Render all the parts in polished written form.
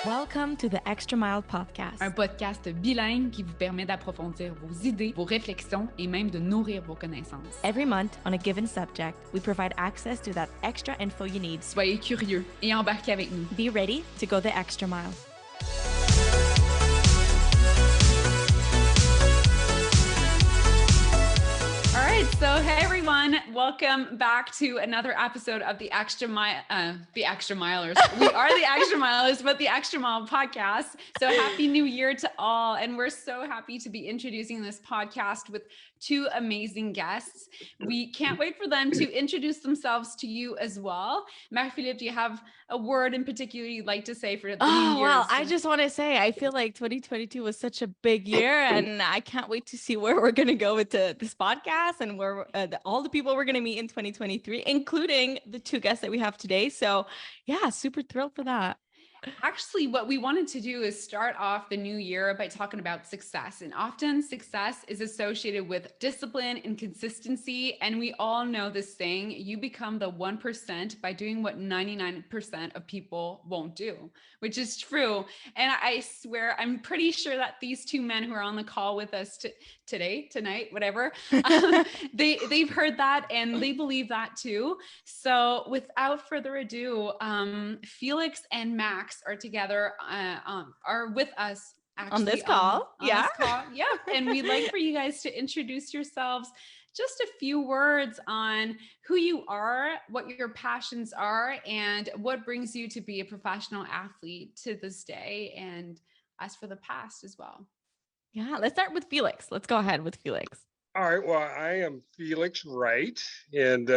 Welcome to the Extra Mile podcast. Un podcast bilingue qui vous permet d'approfondir vos idées, vos réflexions et même de nourrir vos connaissances. Every month, on a given subject, we provide access to that extra info you need. Soyez curieux et embarquez avec nous. Be ready to go the extra mile. All right, so hey everyone, welcome back to another episode of the Extra Mile, the Extra Milers. We are the Extra Milers, but the Extra Mile podcast. So happy New Year to all, and we're so happy to be introducing this podcast with two amazing guests. We can't wait for them to introduce themselves to you as well. Marie-Philippe, do you have a word in particular you'd like to say for the New Year's? Well, I just want to say, I feel like 2022 was such a big year, and I can't wait to see where we're going to go with this podcast and where all the people we're going to meet in 2023, including the two guests that we have today. So yeah, super thrilled for that. Actually, what we wanted to do is start off the new year by talking about success. And often success is associated with discipline and consistency. And we all know this saying, you become the 1% by doing what 99% of people won't do, which is true. And I swear, I'm pretty sure that these two men who are on the call with us tonight, whatever, they've heard that and they believe that too. So without further ado, Felix and Max are together, are with us actually on this call. Yeah. And we'd like for you guys to introduce yourselves, just a few words on who you are, what your passions are, and what brings you to be a professional athlete to this day, and as for the past as well. Yeah, let's start with Felix. Let's go ahead with Felix. All right. Well, I am Felix Wright, and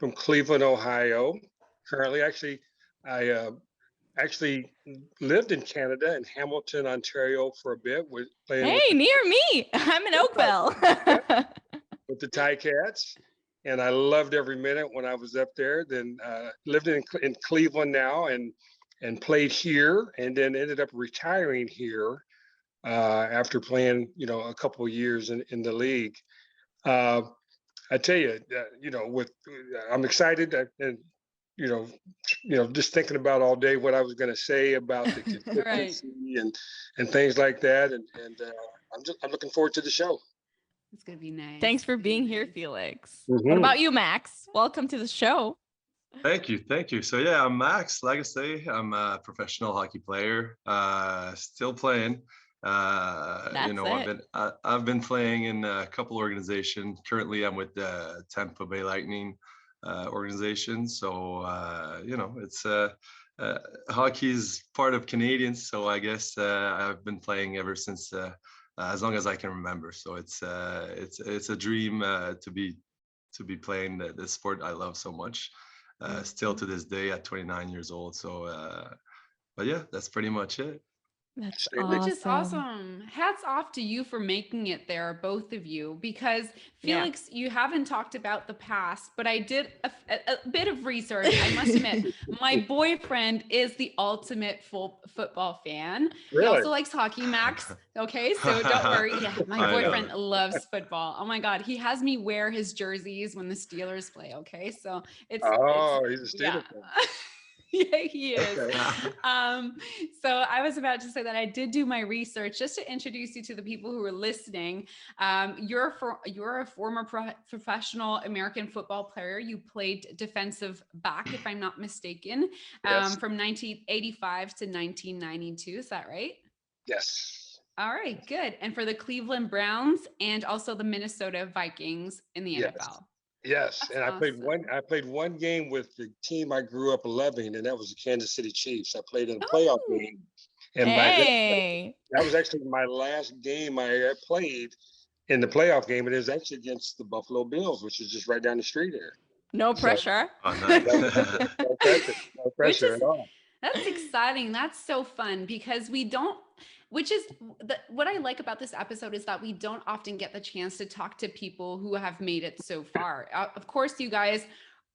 from Cleveland, Ohio. Currently, I actually lived in Canada, in Hamilton, Ontario, for a bit. Near me. I'm in Oakville. With the Ticats, and I loved every minute when I was up there. Then lived in Cleveland now, and played here, and then ended up retiring here after playing, a couple of years in the league. I tell you, I'm excited, and just thinking about all day what I was going to say about the consistency and things like that, and I'm looking forward to the show. It's gonna be nice. Thanks for being here, Felix. Mm-hmm. What about you, Max? Welcome to the show. Thank you. So yeah, I'm Max Lagacé. I'm a professional hockey player, still playing. I've been playing in a couple organizations. Currently, I'm with the Tampa Bay Lightning organization. So it's hockey's part of Canadians. So I guess I've been playing ever since as long as I can remember. So it's a dream to be playing the sport I love so much. Still to this day at 29 years old. So, but yeah, that's pretty much it. That's Which is awesome. Hats off to you for making it there, both of you, because Felix, you haven't talked about the past, but I did a bit of research. I must admit, my boyfriend is the ultimate football fan. Really? He also likes hockey, Max. Okay, so don't worry. Yeah, my boyfriend loves football. Oh my God, he has me wear his jerseys when the Steelers play. Okay, so he's a Steelers fan. Yeah, he is. Okay. So I was about to say that I did do my research just to introduce you to the people who are listening. You're a former professional American football player. You played defensive back, if I'm not mistaken, Yes. From 1985 to 1992. Is that right? Yes. All right, good. And for the Cleveland Browns and also the Minnesota Vikings in the NFL. Yes, That's and awesome. I played one game with the team I grew up loving, and that was the Kansas City Chiefs. I played in a playoff game, and that was actually my last game I played in the playoff game, and it was actually against the Buffalo Bills, which is just right down the street there. No pressure. No pressure at all. That's exciting. That's so fun because what I like about this episode is that we don't often get the chance to talk to people who have made it so far. Of course, you guys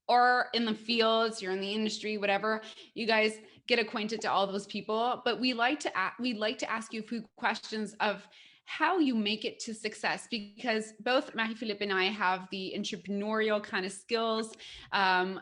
are in the fields, you're in the industry, whatever. You guys get acquainted to all those people, but we like to ask you a few questions of how you make it to success, because both Marie-Philippe and I have the entrepreneurial kind of skills.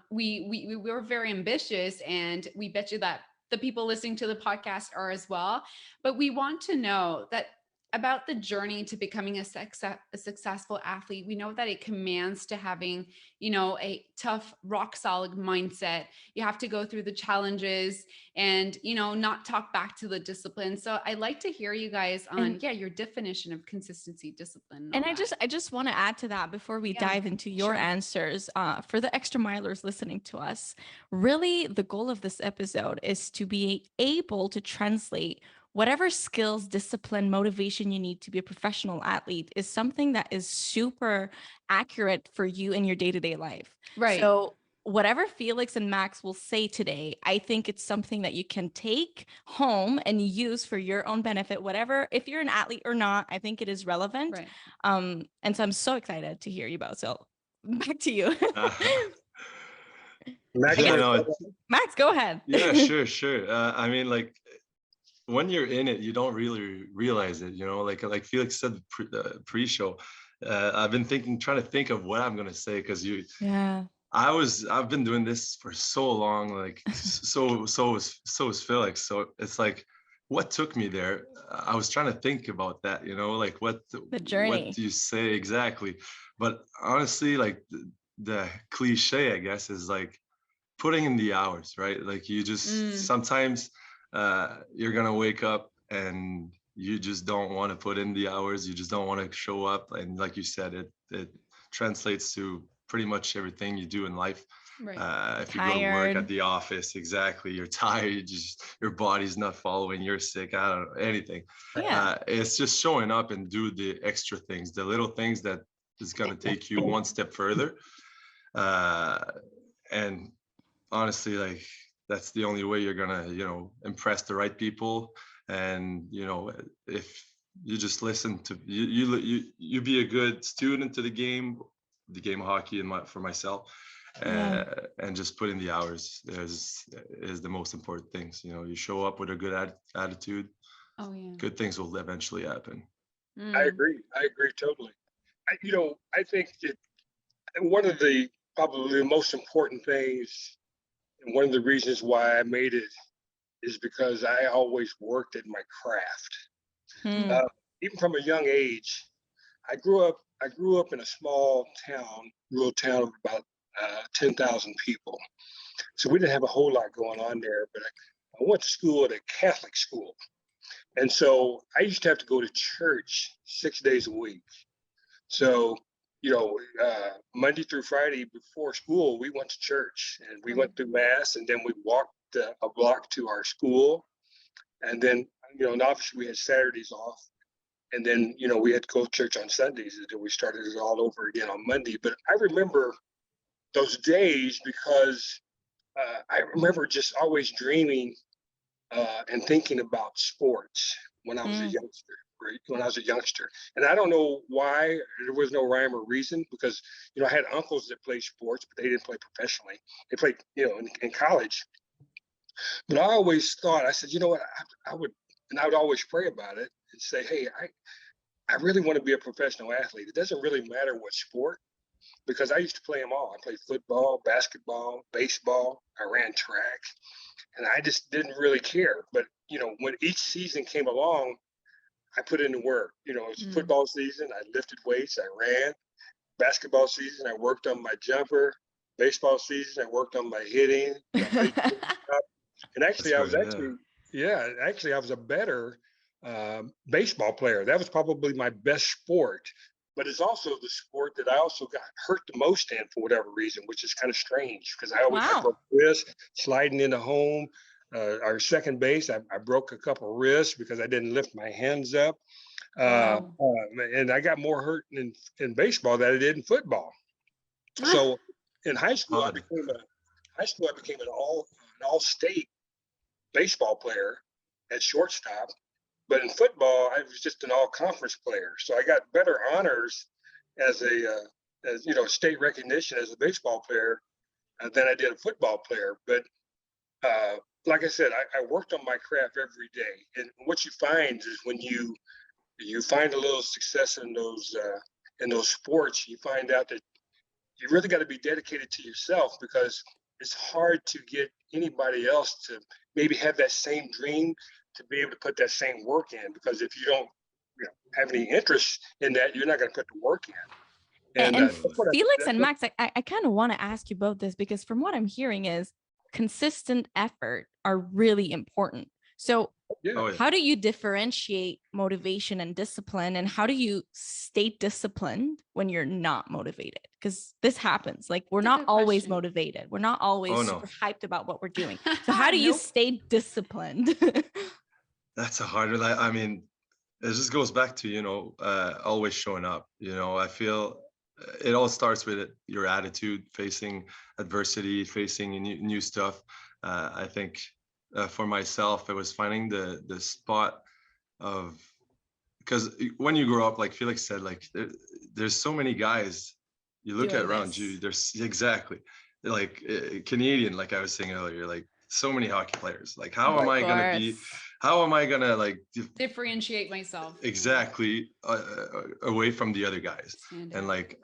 We're very ambitious, and we bet you that the people listening to the podcast are as well. But we want to know that about the journey to becoming a successful athlete. We know that it commands to having, a tough, rock solid mindset. You have to go through the challenges and, not talk back to the discipline. So I'd like to hear you guys on, your definition of consistency, discipline. And I just want to add to that before we dive into your answers, for the extra milers listening to us. Really, the goal of this episode is to be able to translate whatever skills, discipline, motivation you need to be a professional athlete is something that is super accurate for you in your day-to-day life. Right. So whatever Felix and Max will say today, I think it's something that you can take home and use for your own benefit, whatever, if you're an athlete or not, I think it is relevant. Right. And so I'm so excited to hear you about. So back to you. Max, go ahead. Yeah, sure. I mean, like, when you're in it, you don't really realize it, like Felix said pre-show. I've been trying to think of what I'm gonna say, because I've been doing this for so long, like so is Felix. So it's like, what took me there? I was trying to think about that, like what the journey. What do you say exactly? But honestly, like the cliche, I guess, is like putting in the hours, right? Like you just sometimes you're gonna wake up and you just don't want to put in the hours. You just don't want to show up. And like you said, it translates to pretty much everything you do in life. Right. If you go to work at the office, exactly, you're tired, your body's not following, you're sick, I don't know, anything. It's just showing up and do the extra things, the little things that is going to take you one step further. And honestly, like, that's the only way you're gonna, impress the right people. And, if you just listen to you be a good student to the game of hockey, and for myself, and just put in the hours is the most important things. You show up with a good attitude. Oh yeah. Good things will eventually happen. I agree totally. I think that one of the probably the most important things, and one of the reasons why I made it, is because I always worked at my craft. Even from a young age, I grew up in a small town, rural town of about 10,000 people. So we didn't have a whole lot going on there, but I went to school at a Catholic school. And so I used to have to go to church 6 days a week. So, Monday through Friday before school, we went to church and we went through mass, and then we walked a block to our school. And then, and obviously we had Saturdays off. And then, we had to go to church on Sundays, and then we started it all over again on Monday. But I remember those days because I remember just always dreaming and thinking about sports when I was a youngster. Right? When I was a youngster, and I don't know why, there was no rhyme or reason, because I had uncles that played sports, but they didn't play professionally. They played, in college. But I always thought, I said, what, I would always pray about it and say, hey, I really want to be a professional athlete. It doesn't really matter what sport, because I used to play them all. I played football, basketball, baseball. I ran track, and I just didn't really care. But when each season came along, I put in the work. It was football season, I lifted weights, I ran. Basketball season, I worked on my jumper. Baseball season, I worked on my hitting. And actually, I was a better baseball player. That was probably my best sport. But it's also the sport that I also got hurt the most in, for whatever reason, which is kind of strange, because I always broke wrists sliding into home. Our second base, I broke a couple of wrists because I didn't lift my hands up. And I got more hurt in baseball than I did in football. So in high school, I became an all-state baseball player at shortstop. But in football, I was just an all-conference player. So I got better honors as state recognition as a baseball player than I did a football player. But like I said, I worked on my craft every day. And what you find is when you find a little success in those sports, you find out that you really got to be dedicated to yourself, because it's hard to get anybody else to maybe have that same dream, to be able to put that same work in, because if you don't have any interest in that, you're not going to put the work in. And Felix and Max, I kind of want to ask you both this, because from what I'm hearing is consistent effort are really important. So how do you differentiate motivation and discipline, and how do you stay disciplined when you're not motivated? Because this happens. Like, we're not always motivated. We're not always super hyped about what we're doing. So how do you stay disciplined? That's a harder, I mean, it just goes back to, always showing up. I feel it all starts with your attitude, facing adversity, facing new stuff. I think for myself, it was finding the spot of, because when you grow up, like Felix said, like there's so many guys you look at around you. There's exactly like Canadian, like I was saying earlier, like so many hockey players. Like how am I gonna like differentiate myself exactly away from the other guys? And like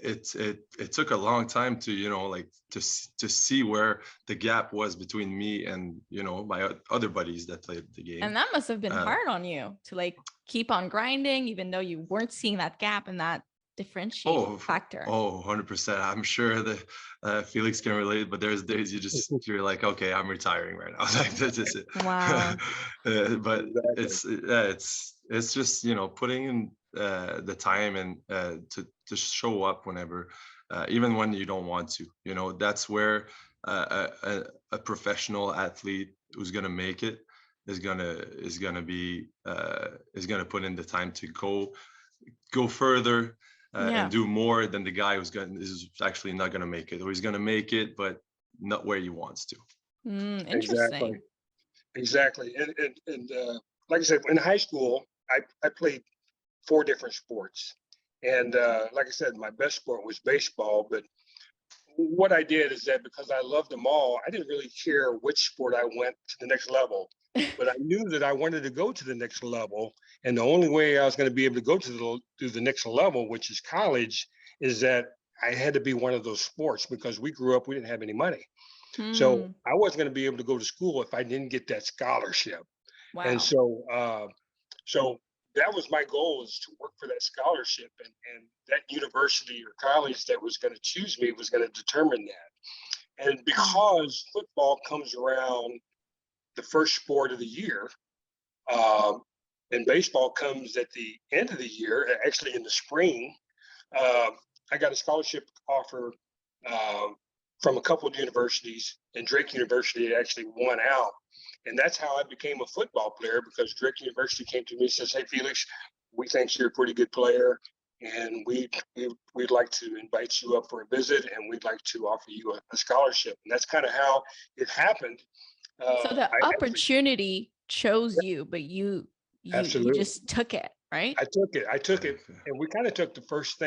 it took a long time to like to see where the gap was between me and my other buddies that played the game. And that must have been hard on you to like keep on grinding, even though you weren't seeing that gap and that differentiate factor. 100%. I'm sure that Felix can relate, but there's days you're like, okay, I'm retiring right now. Like that's just it. Wow. But it's just putting in the time and to show up whenever, even when you don't want to. That's where a professional athlete who's gonna make it is gonna put in the time to go further. And do more than the guy is actually not going to make it, or he's going to make it, but not where he wants to. Interesting. Exactly. And like I said, in high school, I played 4 different sports. And like I said, my best sport was baseball. But what I did is that because I loved them all, I didn't really care which sport I went to the next level. But I knew that I wanted to go to the next level. And the only way I was going to be able to go to the next level, which is college, is that I had to be one of those sports, because we grew up, we didn't have any money. So I wasn't going to be able to go to school if I didn't get that scholarship. Wow. And so that was my goal, is to work for that scholarship, and that university or college that was going to choose me was going to determine that. And because football comes around the first sport of the year, and baseball comes at the end of the year, actually in the spring, I got a scholarship offer from a couple of universities, and Drake University actually won out. And that's how I became a football player, because Drake University came to me and says, "Hey, Felix, we think you're a pretty good player, and we'd like to invite you up for a visit, and we'd like to offer you a scholarship." And that's kind of how it happened. So the opportunity chose you, but you just took it, right? I took it. And we kind of took the first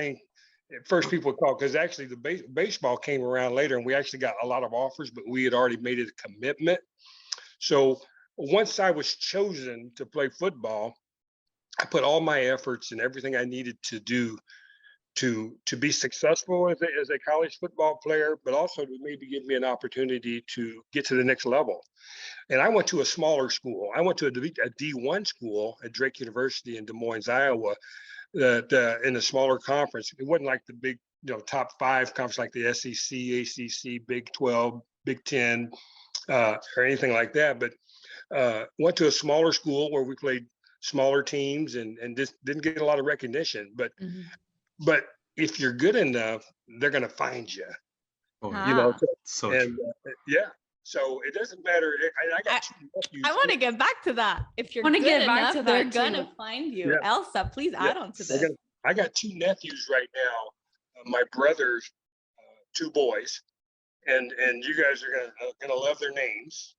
people call, because actually the baseball came around later, and we actually got a lot of offers, but we had already made it a commitment. So once I was chosen to play football, I put all my efforts and everything I needed to do to be successful as a college football player, but also to maybe give me an opportunity to get to the next level. And I went to a smaller school. I went to a D1 school at Drake University in Des Moines, Iowa, that in a smaller conference. It wasn't like the big, top 5 conference like the SEC, ACC, Big 12, Big 10, or anything like that. But went to a smaller school where we played smaller teams and just didn't get a lot of recognition. But if you're good enough, they're going to find you. So it doesn't matter. I got 2 nephews. I want to get back to that. If you're good enough, they're going to find you. Yeah. Elsa, please add on to this. I got 2 nephews right now. My brother's 2 boys, and you guys are gonna love their names,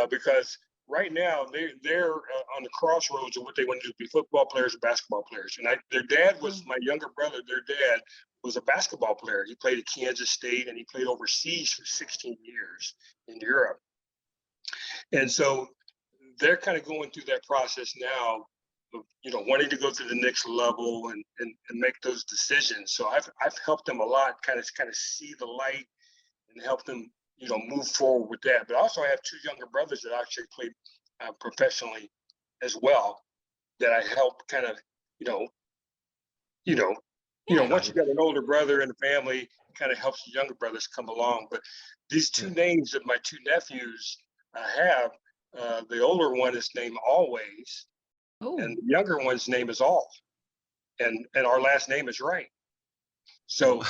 because right now they're on the crossroads of what they want to do, be football players or basketball players. And their dad was my younger brother. Their dad was a basketball player. He played at Kansas State, and he played overseas for 16 years in Europe. And so they're kind of going through that process now of, wanting to go to the next level and make those decisions. So I've helped them a lot, kind of see the light, and help them move forward with that. But also I have two younger brothers that actually played professionally as well, that I help kind of, once you got an older brother in the family, it kind of helps the younger brothers come along. But these two names that my two nephews have, the older one is named Always, and the younger one's name is All, and our last name is Wright. So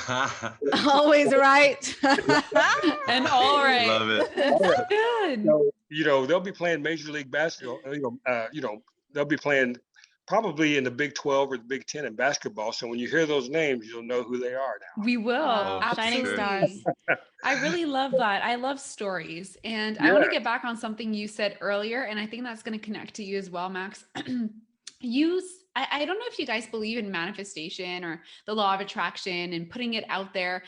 always right. And all right. Love it. That's good. So, they'll be playing Major League Basketball. They'll be playing probably in the Big 12 or the Big 10 in basketball. So when you hear those names, you'll know who they are now. We will. Shining Absolutely. stars. I really love that. I love stories. And I want to get back on something you said earlier, and I think that's going to connect to you as well, Max. I don't know if you guys believe in manifestation or the law of attraction and putting it out there.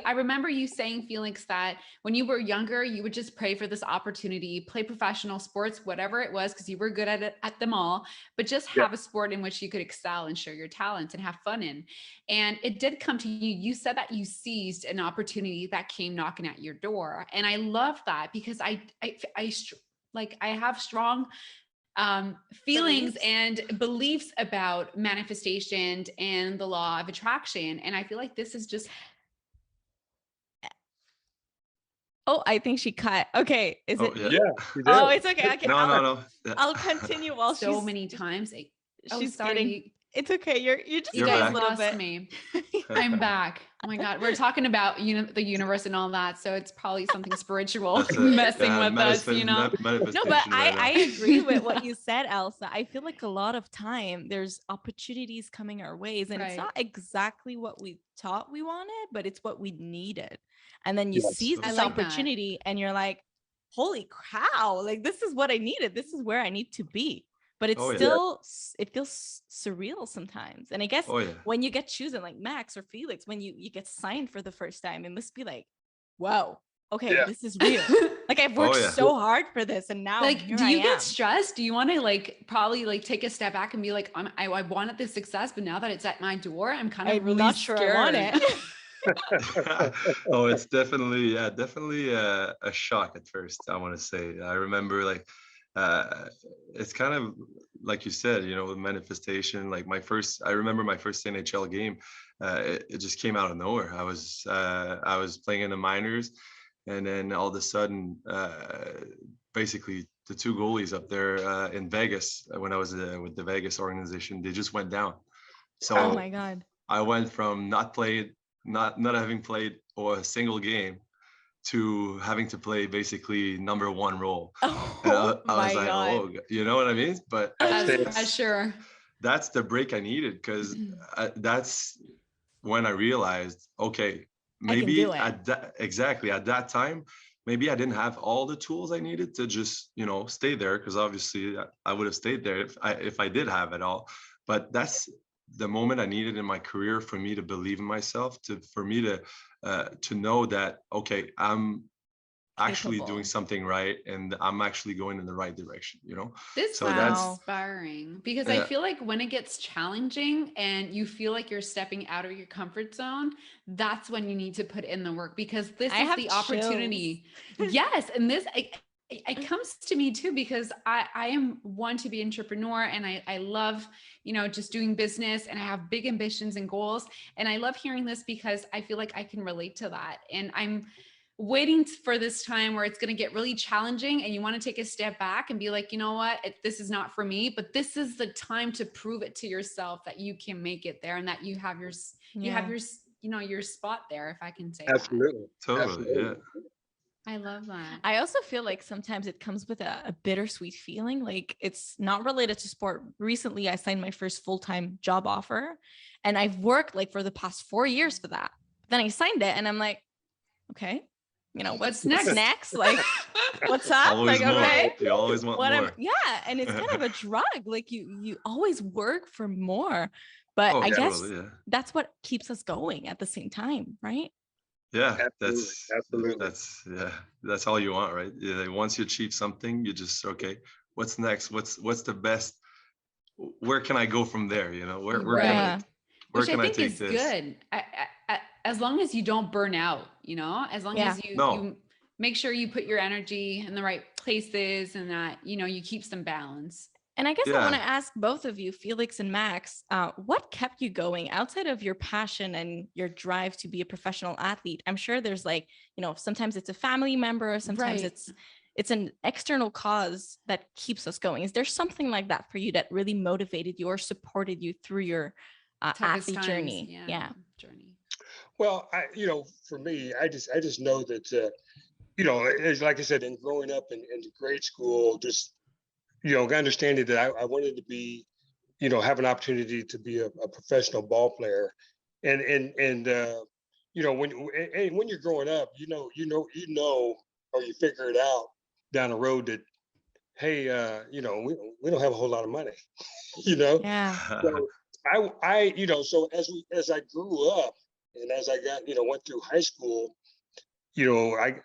I remember you saying, Felix, that when you were younger, you would just pray for this opportunity, play professional sports, whatever it was, because you were good at them all, but just have a sport in which you could excel and show your talents and have fun in. And it did come to you. You said that you seized an opportunity that came knocking at your door. And I love that, because I have strong feelings and beliefs about manifestation and the law of attraction. And I feel like this is just. Oh, I think she cut. Okay. Is it? Yeah. Oh, it's okay. No. I'll continue while so many times. She's sorry. Getting. It's okay. You're just you guys a little lost bit. Me. I'm back. Oh my God. We're talking about the universe and all that. So it's probably something spiritual messing with us, No, but I agree with what you said, Elsa. I feel like a lot of time there's opportunities coming our ways, and it's not exactly what we thought we wanted, but it's what we needed. And then you seize this opportunity and you're like, holy cow, like this is what I needed. This is where I need to be. But it's it feels surreal sometimes. And I guess when you get chosen, like Max or Felix, when you get signed for the first time, it must be like, whoa, okay, this is real. Like I've worked so hard for this, and now like, do you get stressed? Do you want to probably take a step back and be like, I wanted this success, but now that it's at my door, I'm kind of really not scared. Sure I want it. Oh, it's definitely a shock at first. I want to say. I remember it's kind of like you said, with manifestation. Like I remember my first NHL game. It just came out of nowhere. I was playing in the minors, and then all of a sudden, basically the two goalies up there in Vegas, when I was with the Vegas organization, they just went down. So oh my God, I went from not having played a single game to having to play basically number one role. I was like, oh, you know what I mean? But sure. That's the break I needed, because that's when I realized, okay, maybe at that time, maybe I didn't have all the tools I needed to just, stay there, because obviously I would have stayed there if I did have it all. But that's the moment I needed in my career for me to believe in myself, for me to know that, okay, I'm actually doing something right, and I'm actually going in the right direction, This is inspiring, because I feel like when it gets challenging and you feel like you're stepping out of your comfort zone, that's when you need to put in the work, because this is the opportunity. Yes. And this, it comes to me too, because I am one to be entrepreneur, and I love, just doing business, and I have big ambitions and goals. And I love hearing this, because I feel like I can relate to that. And I'm waiting for this time where it's going to get really challenging, and you want to take a step back and be like, you know what, this is not for me, but this is the time to prove it to yourself that you can make it there, and that you have your your spot there, if I can say Absolutely. that. Totally. Yeah. I love that. I also feel like sometimes it comes with a bittersweet feeling. Like it's not related to sport. Recently, I signed my first full-time job offer, and I've worked for the past 4 years for that. Then I signed it, and I'm like, okay, what's next? Like, what's up? Always like, more. okay, You always want more. And it's kind of a drug. Like you always work for more, but I guess that's what keeps us going at the same time, right? Yeah, absolutely. That's all you want, right? Yeah, once you achieve something, you just, okay, what's next? What's the best? Where can I go from there? Where can I take this? Good. As long as you don't burn out, as long as you make sure you put your energy in the right places and that, you know, you keep some balance. And I guess I Yeah. want to ask both of you, Felix and Max, what kept you going outside of your passion and your drive to be a professional athlete? I'm sure there's like, you know, sometimes it's a family member, or sometimes Right. it's an external cause that keeps us going. Is there something like that for you that really motivated you or supported you through your Toughest athlete times, journey? Yeah. journey. Well, for me, I just know that, it's like I said, in growing up in grade school, just, understanding that I wanted to be, have an opportunity to be a professional ball player. And when you're growing up, or you figure it out down the road that, hey, we don't have a whole lot of money, you know? Yeah. So so as I grew up and as I got, went through high school, I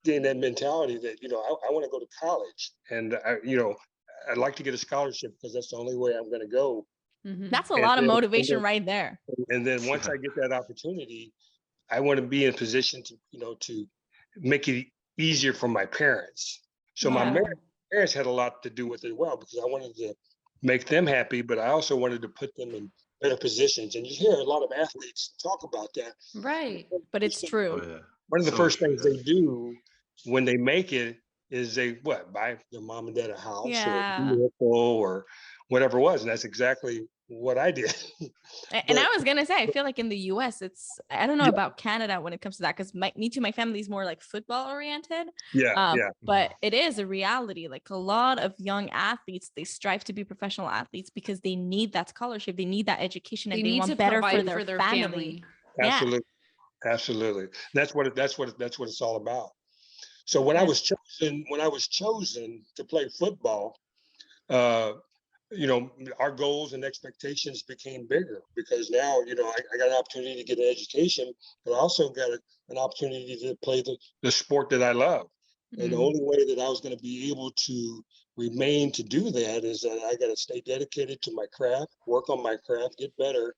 gained that mentality that, I want to go to college, and I'd like to get a scholarship because that's the only way I'm going to go. Mhm. That's a And lot of then- motivation right there. And then once I get that opportunity, I want to be in position to, to make it easier for my parents. So my Yeah. parents had a lot to do with it as well, because I wanted to make them happy, but I also wanted to put them in better positions. And you hear a lot of athletes talk about that. Right. But it's true. Oh, yeah. One of the So first true, things yeah. they do when they make it is they buy their mom and dad a house or Yeah. a vehicle or whatever it was. And that's exactly what I did. And I was gonna say, I feel like in the US, I don't know Yeah. about Canada when it comes to that, because me too, my family is more like football oriented. Yeah. But it is a reality. Like a lot of young athletes, they strive to be professional athletes because they need that scholarship, they need that education, and They they need want to better provide for their family. Yeah. Absolutely. Absolutely. That's what it's all about. So when I Yeah. was chosen to play football, uh, our goals and expectations became bigger, because now, I got an opportunity to get an education, but I also got an opportunity to play the sport that I love. And the Mhm. only way that I was going to be able to remain to do that is that I got to stay dedicated to my craft, work on my craft, get better,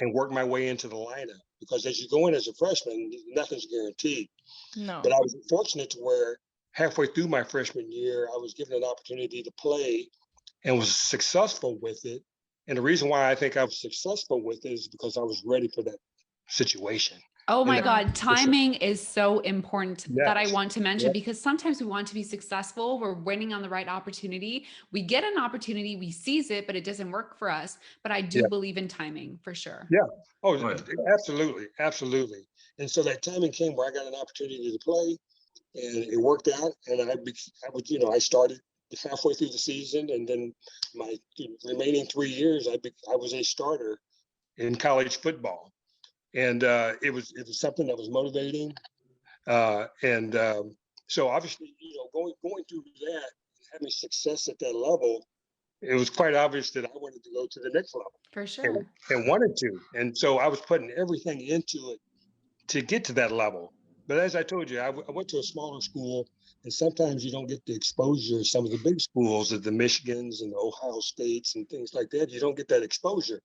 and work my way into the lineup. Because as you go in as a freshman, nothing's guaranteed. No. But I was fortunate to where halfway through my freshman year, I was given an opportunity to play and was successful with it. And the reason why I think I was successful with it is because I was ready for that situation. Oh And my that- God, timing is so important that I Yes. want to mention, Yep. because sometimes we want to be successful. We're waiting on the right opportunity. We get an opportunity, we seize it, but it doesn't work for us. But I do Yeah. believe in timing for sure. Yeah. Oh, Oh, yeah. absolutely. Absolutely. And so that timing came where I got an opportunity to play, and it worked out. And I started halfway through the season, and then my remaining 3 years, I was a starter in college football. And it was something that was motivating. So obviously, going through that, having success at that level, it was quite obvious that I wanted to go to the next level. For sure. And wanted to. And so I was putting everything into it to get to that level. But as I told you, I went to a smaller school, and sometimes you don't get the exposure of some of the big schools, of the Michigans and the Ohio States and things like that. You don't get that exposure.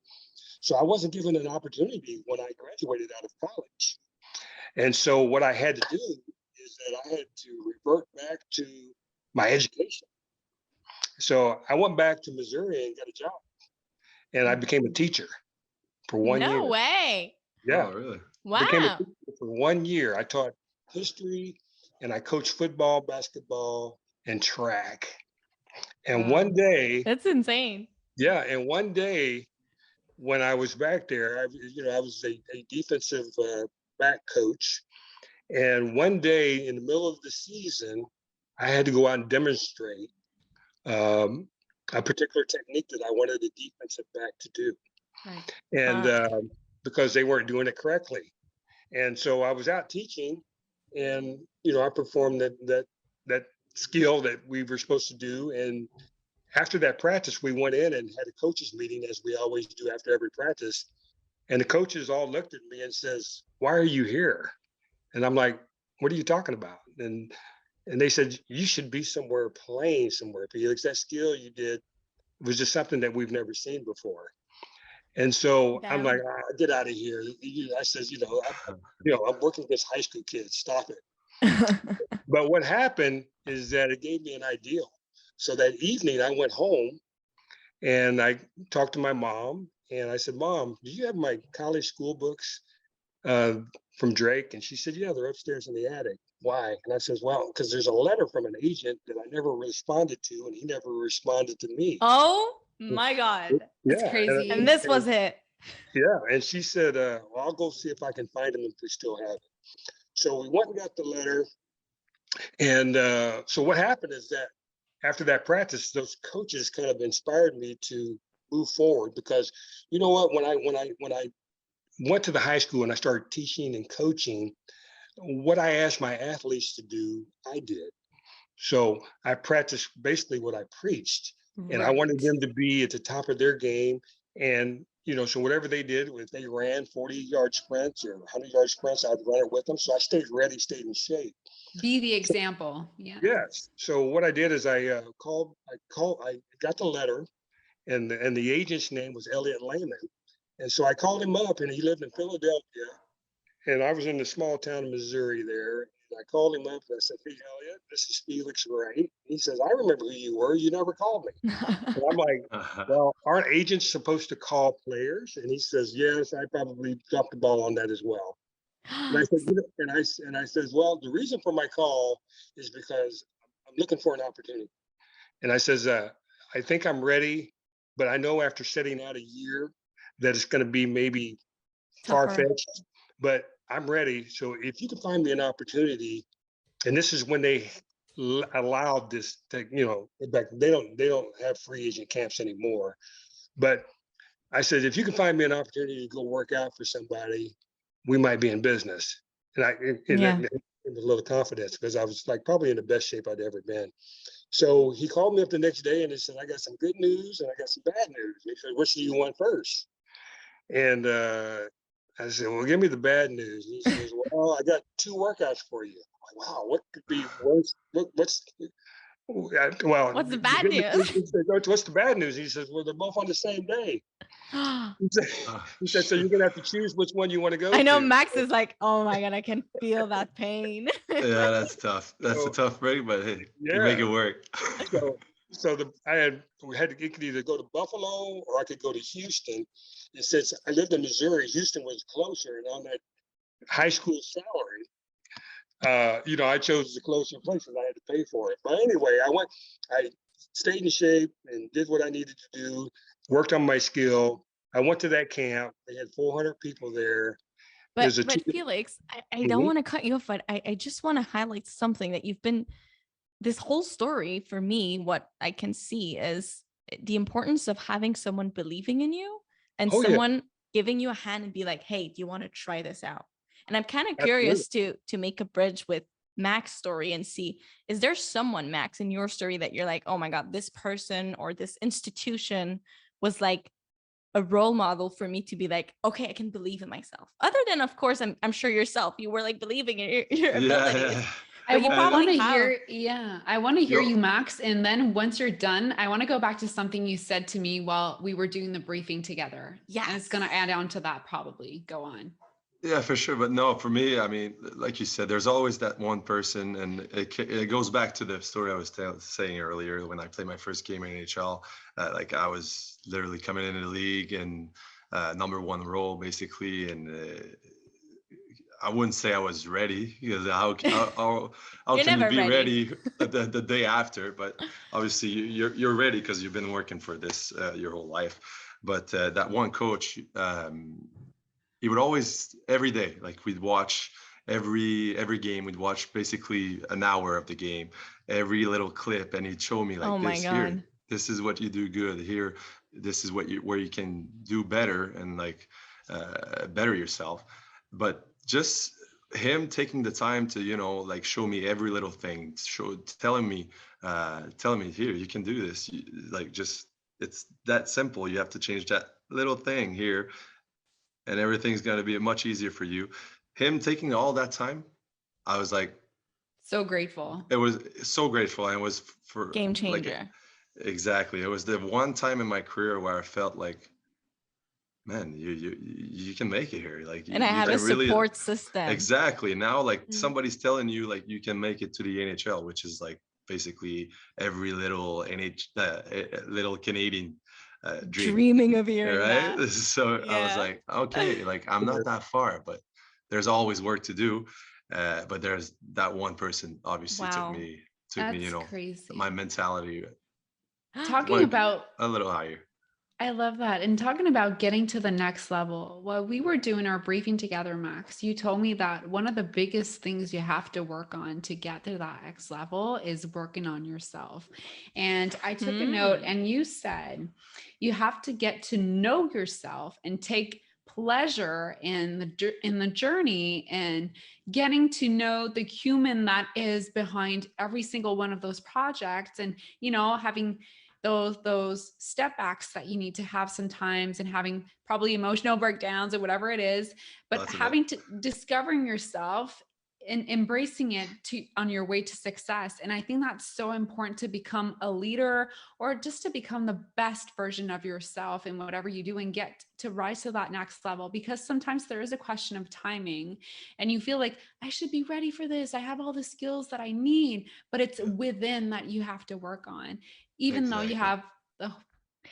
So I wasn't given an opportunity when I graduated out of college. And so what I had to do is that I had to revert back to my education. So I went back to Missouri and got a job, and I became a teacher for 1 year. No way. Yeah. Oh, really? Became a Wow. teacher for 1 year. I taught history, and I coached football, basketball, and track. And Wow. one day, That's insane. when I was back there, I was a defensive back coach. And one day in the middle of the season, I had to go out and demonstrate a particular technique that I wanted a defensive back to do. Right. And Wow. because they weren't doing it correctly. And so I was out teaching, and I performed that skill that we were supposed to do. And after that practice, we went in and had a coaches meeting, as we always do after every practice. And the coaches all looked at me and says, "Why are you here?" And I'm like, "What are you talking about?" And they said, "You should be somewhere playing somewhere, Felix. That skill you did was just something that we've never seen before." And so I'm Damn. like, "Get out of here." I says, I'm working against high school kids. Stop it. But what happened is that it gave me an idea. So that evening I went home and I talked to my mom and I said, Mom, do you have my college school books from Drake? And she said, yeah, they're upstairs in the attic. Why? And I says, well, because there's a letter from an agent that I never responded to, and he never responded to me. Oh my God. That's Yeah. crazy. And this was it. Yeah. And she said, well, I'll go see if I can find him if we still have it. So we went and got the letter. And so what happened is that after that practice, those coaches kind of inspired me to move forward, because you know what, when I went to the high school and I started teaching and coaching, what I asked my athletes to do, I did. So I practiced basically what I preached, and I wanted them to be at the top of their game. And, you know, so whatever they did, if they ran 40-yard sprints or 100-yard sprints, I'd run it with them. So I stayed ready, stayed in shape. Be the example. Yeah. Yes. So what I did is I got the letter, and the agent's name was Elliot Lehman. And so I called him up, and he lived in Philadelphia, and I was in the small town of Missouri there. And I called him up and I said, hey, Elliot, this is Felix Wright. He says, I remember who you were. You never called me. And I'm like, well, aren't agents supposed to call players? And he says, yes, I probably dropped the ball on that as well. And I said, and I says, well, the reason for my call is because I'm looking for an opportunity. And I says, I think I'm ready, but I know after setting out a year that it's going to be maybe far-fetched, but I'm ready. So if you can find me an opportunity, and this is when they allowed this, you know, back they don't have free agent camps anymore. But I said, if you can find me an opportunity to go work out for somebody, we might be in business. And it was a little confidence, because I was like probably in the best shape I'd ever been. So he called me up the next day and he said, I got some good news and I got some bad news. And he said, which do you want first? And I said, well, give me the bad news. And he says, well, I got 2 workouts for you. I'm like, wow, what could be worse? What's the bad news? He said, what's the bad news? He says, well, they're both on the same day. He said, so you're going to have to choose which one you want to go to. I know Max is like, oh my God, I can feel that pain. Yeah, that's tough. That's a tough break, but hey, you make it work. So we had to either go to Buffalo or I could go to Houston. And since I lived in Missouri, Houston was closer, and on that high school salary, you know, I chose the closer place and I had to pay for it. But anyway, I stayed in shape and did what I needed to do, worked on my skill. I went to that camp. They had 400 people there. But Felix, I don't want to cut you off, but I just want to highlight something that you've been, this whole story for me, what I can see is the importance of having someone believing in you and someone giving you a hand and be like, hey, do you want to try this out? And I'm kind of curious to make a bridge with Max's story and see, is there someone, Max, in your story that you're like, oh my God, this person or this institution was like a role model for me to be like, okay, I can believe in myself. Other than, of course, I'm sure yourself, you were like believing in your abilities. Yeah. I want to hear, I want to hear you, Max. And then once you're done, I want to go back to something you said to me while we were doing the briefing together. Yeah. And it's going to add on to that probably. Go on. Yeah, for sure. But no, for me, I mean, like you said, there's always that one person, and it goes back to the story I was saying earlier when I played my first game in NHL. Like I was literally coming into the league and number 1 role basically, and I wouldn't say I was ready, because how can you be ready the day after? But obviously you're ready because you've been working for this your whole life. But that one coach, he would always, every day, like we'd watch every game, we'd watch basically an hour of the game, every little clip, and he'd show me like, oh my God, here, this is what you do good here, this is where you can do better and like better yourself. But just him taking the time to, you know, like show me every little thing, telling me here, you can do this, like just, it's that simple. You have to change that little thing here and everything's going to be much easier for you. Him taking all that time, I was like, so grateful. It was so grateful. And it was for game changer. Like, exactly. It was the one time in my career where I felt like man, you can make it here. Like And I you have a can really support system. exactly. Now, like Mm. somebody's telling you like you can make it to the NHL, which is like basically every little little Canadian dream, Dreaming of hearing right? that. So I was Yeah. like, okay, like I'm not that far, but there's always work to do. But there's that one person obviously Wow. took me, That's you know, crazy. my mentality Talking went about, a little higher. I love that. And talking about getting to the next level, while we were doing our briefing together, Max, you told me that one of the biggest things you have to work on to get to that next level is working on yourself. And I took a note, and you said you have to get to know yourself and take pleasure in the journey and getting to know the human that is behind every single one of those projects, and having those step backs that you need to have sometimes, and having probably emotional breakdowns or whatever it is, but Lots of it. having to discovering yourself and embracing it on your way to success. And I think that's so important to become a leader, or just to become the best version of yourself in whatever you do, and get to rise to that next level. Because sometimes there is a question of timing, and you feel like, I should be ready for this, I have all the skills that I need, but it's within that you have to work on, even though you have the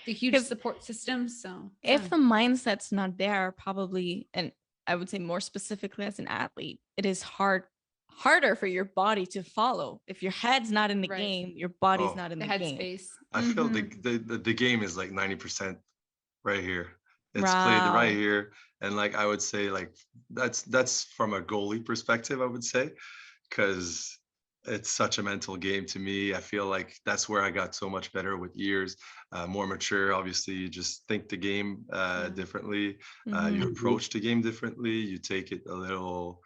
huge 'Cause support system. So if the mindset's not there, probably, and I would say more specifically as an athlete, it is harder for your body to follow. If your head's not in the Right. game, your body's Oh, not in the the game. headspace. I feel Mhm. the game is like 90% right here. It's played Wow. right here. And like I would say, like that's from a goalie perspective, I would say, because it's such a mental game to me. I feel like that's where I got so much better with years, more mature. Obviously, you just think the game Yeah. differently. You Mhm. approach the game differently. You take it a little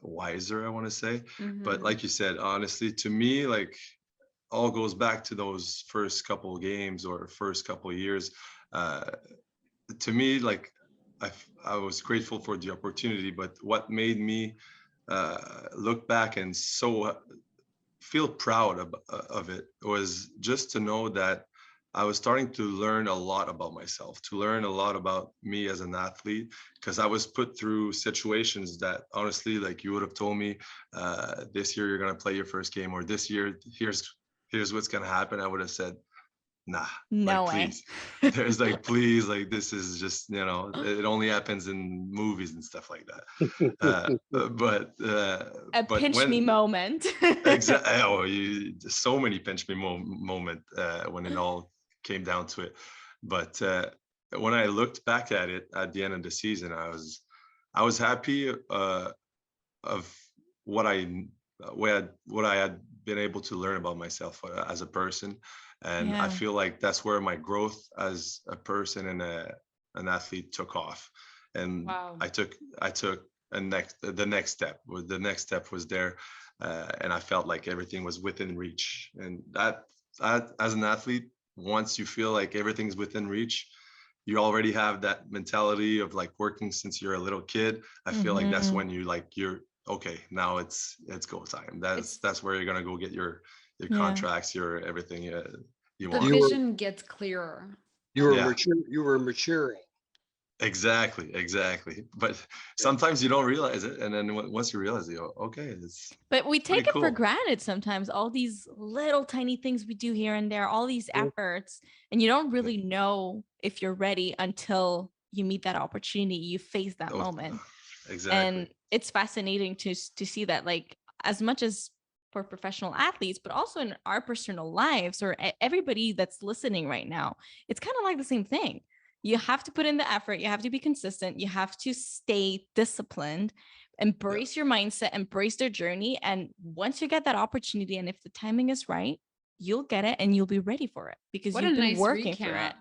wiser, I want to say. But Mhm. like you said, honestly, to me, like all goes back to those first couple games or first couple years. Uh, to me, like I was grateful for the opportunity, but what made me look back and so feel proud of it was just to know that I was starting to learn a lot about myself, to learn a lot about me as an athlete, because I was put through situations that honestly, like you would have told me, this year you're gonna play your first game, or this year here's what's gonna happen. I would have said, nah, No like way. please. There's like please, like this is just it only happens in movies and stuff like that. A But pinch me when moment. exactly, oh, so many pinch me moment when it all came down to it. But when I looked back at it at the end of the season, I was happy of what what I had been able to learn about myself as a person, and I Yeah. feel like that's where my growth as a person and an athlete took off, and Wow. I took the next step. The next step was there, and I felt like everything was within reach, and that as an athlete, once you feel like everything's within reach, you already have that mentality of like working since you're a little kid. I feel like that's Mhm. when you're okay, now it's go time. That's where you're gonna go get your Yeah. contracts, your everything you The want. You were vision gets clearer. you were Yeah, mature. You were maturing. exactly. But sometimes you don't realize it, and then once you realize it, you go, okay, it's But we pretty take it for cool. granted sometimes, all these little tiny things we do here and there, all these Yeah. efforts, and you don't really know if you're ready until you meet that opportunity, you face that Oh, moment. exactly. And it's fascinating to see that, like, as much as for professional athletes, but also in our personal lives, or everybody that's listening right now, it's kind of like the same thing. You have to put in the effort, you have to be consistent, you have to stay disciplined, embrace your mindset, embrace their journey. And once you get that opportunity, and if the timing is right, you'll get it and you'll be ready for it because What a you've been nice working for it. recap.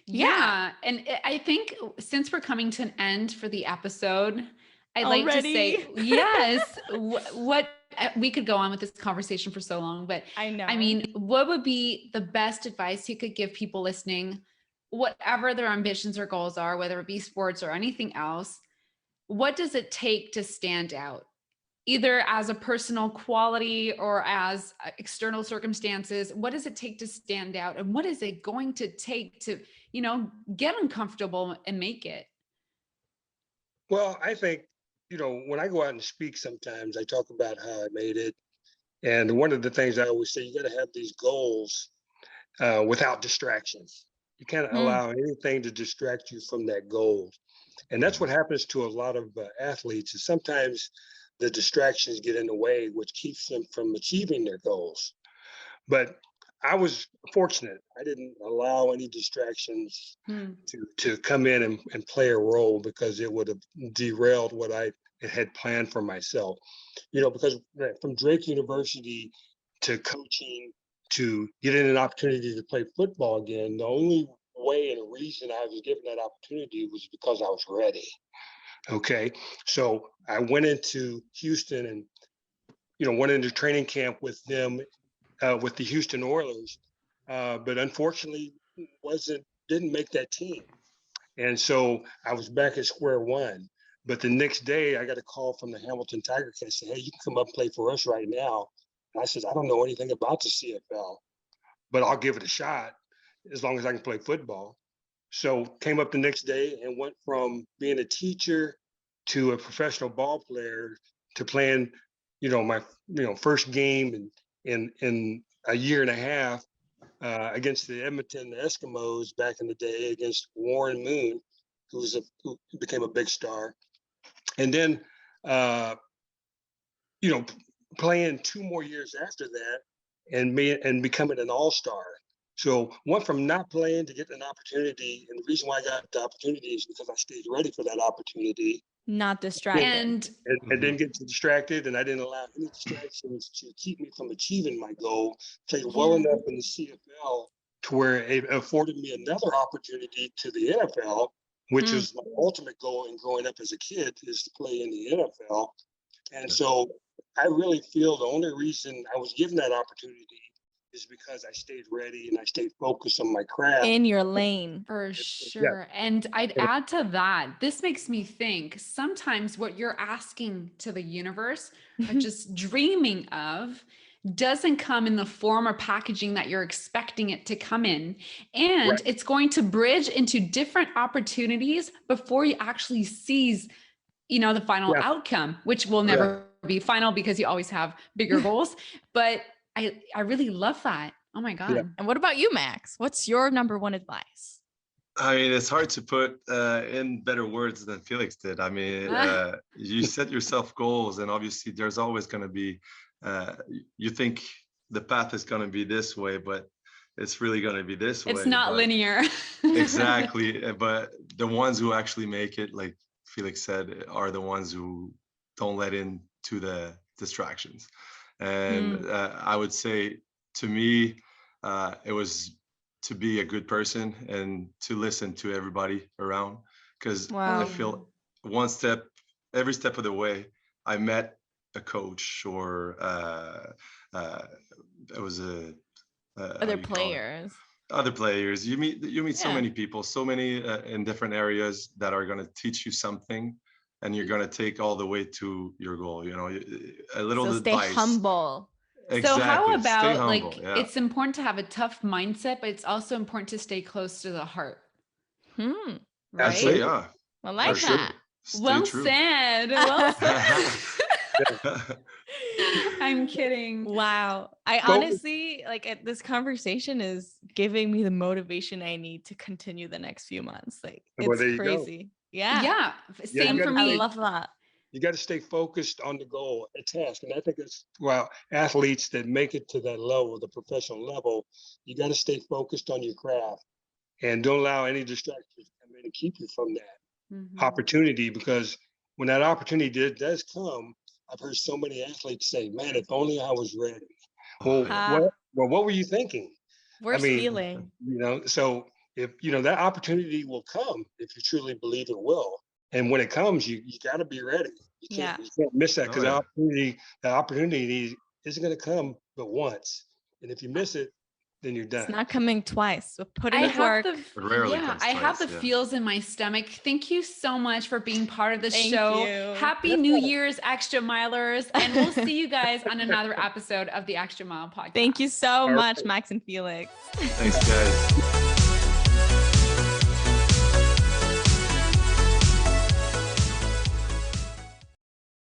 Yeah. Yeah. And I think since we're coming to an end for the episode, I'd like to Already? say, yes, what we could go on with this conversation for so long, but I know. I mean, what would be the best advice you could give people listening, whatever their ambitions or goals are, whether it be sports or anything else? What does it take to stand out? either as a personal quality or as external circumstances? What does it take to stand out? And what is it going to take to, get uncomfortable and make it? Well, I think, when I go out and speak, sometimes I talk about how I made it. And one of the things I always say, you got to have these goals without distractions. You can't allow anything to distract you from that goal. And that's what happens to a lot of athletes, is sometimes the distractions get in the way, which keeps them from achieving their goals. But I was fortunate. I didn't allow any distractions to come in and play a role, because it would have derailed what I had planned for myself. Because from Drake University to coaching to getting an opportunity to play football again, the only way and reason I was given that opportunity was because I was ready. Okay. So I went into Houston and, went into training camp with them, with the Houston Oilers, but unfortunately didn't make that team. And so I was back at square one. But the next day I got a call from the Hamilton Tiger Cats saying, "Hey, you can come up and play for us right now." And I said, "I don't know anything about the CFL, but I'll give it a shot as long as I can play football." So came up the next day and went from being a teacher to a professional ball player to playing, my first game in a year and a half against the Edmonton Eskimos back in the day, against Warren Moon, who became a big star. And then, playing 2 more years after that and becoming an All-Star. So went from not playing to getting an opportunity. And the reason why I got the opportunity is because I stayed ready for that opportunity. Not distracted. And didn't get distracted, and I didn't allow any distractions to keep me from achieving my goal. Played well enough in the CFL to where it afforded me another opportunity to the NFL, which is my ultimate goal in growing up as a kid, is to play in the NFL. And so I really feel the only reason I was given that opportunity is because I stayed ready and I stayed focused on my craft. In your lane. For sure. Yeah. And I'd add to that, this makes me think sometimes what you're asking to the universe or just dreaming of doesn't come in the form or packaging that you're expecting it to come in. And it's going to bridge into different opportunities before you actually seize, the final outcome, which will never be final because you always have bigger goals. But I really love that. Oh my God. Yeah. And what about you, Max? What's your number one advice? I mean, it's hard to put in better words than Felix did. I mean, you set yourself goals, and obviously there's always going to be, you think the path is going to be this way, but it's really going to be this way. It's not linear. Exactly. But the ones who actually make it, like Felix said, are the ones who don't let in to the distractions. And I would say, to me, it was to be a good person and to listen to everybody around, because I feel every step of the way, I met a coach or it was other players. Other players. You meet so many people, so many in different areas that are going to teach you something, and you're going to take all the way to your goal. A little advice. Stay humble. Exactly. So how about it's important to have a tough mindset, but it's also important to stay close to the heart. Right? Absolutely, yeah. I like that. Well said. Well said. I'm kidding. Wow. I honestly, this conversation is giving me the motivation I need to continue the next few months. It's crazy. Yeah. Same for me. I love that. You got to stay focused on the goal, a task. And I think athletes that make it to that level, the professional level, you got to stay focused on your craft and don't allow any distractions to come in and keep you from that opportunity. Because when that opportunity does come, I've heard so many athletes say, "Man, if only I was ready." Well, what were you thinking? Worst feeling. So if, that opportunity will come if you truly believe it will. And when it comes, you got to be ready. You can't miss that, because the opportunity isn't going to come but once. And if you miss it, then you're done. It's not coming twice. So put in I the have work. the Rarely yeah, comes I have the twice, yeah. feels in my stomach. Thank you so much for being part of the Thank show. you. Happy New Year's, Extra Milers, and we'll see you guys on another episode of the Extra Mile podcast. Thank you so much, Perfect. Max and Felix. Thanks, guys.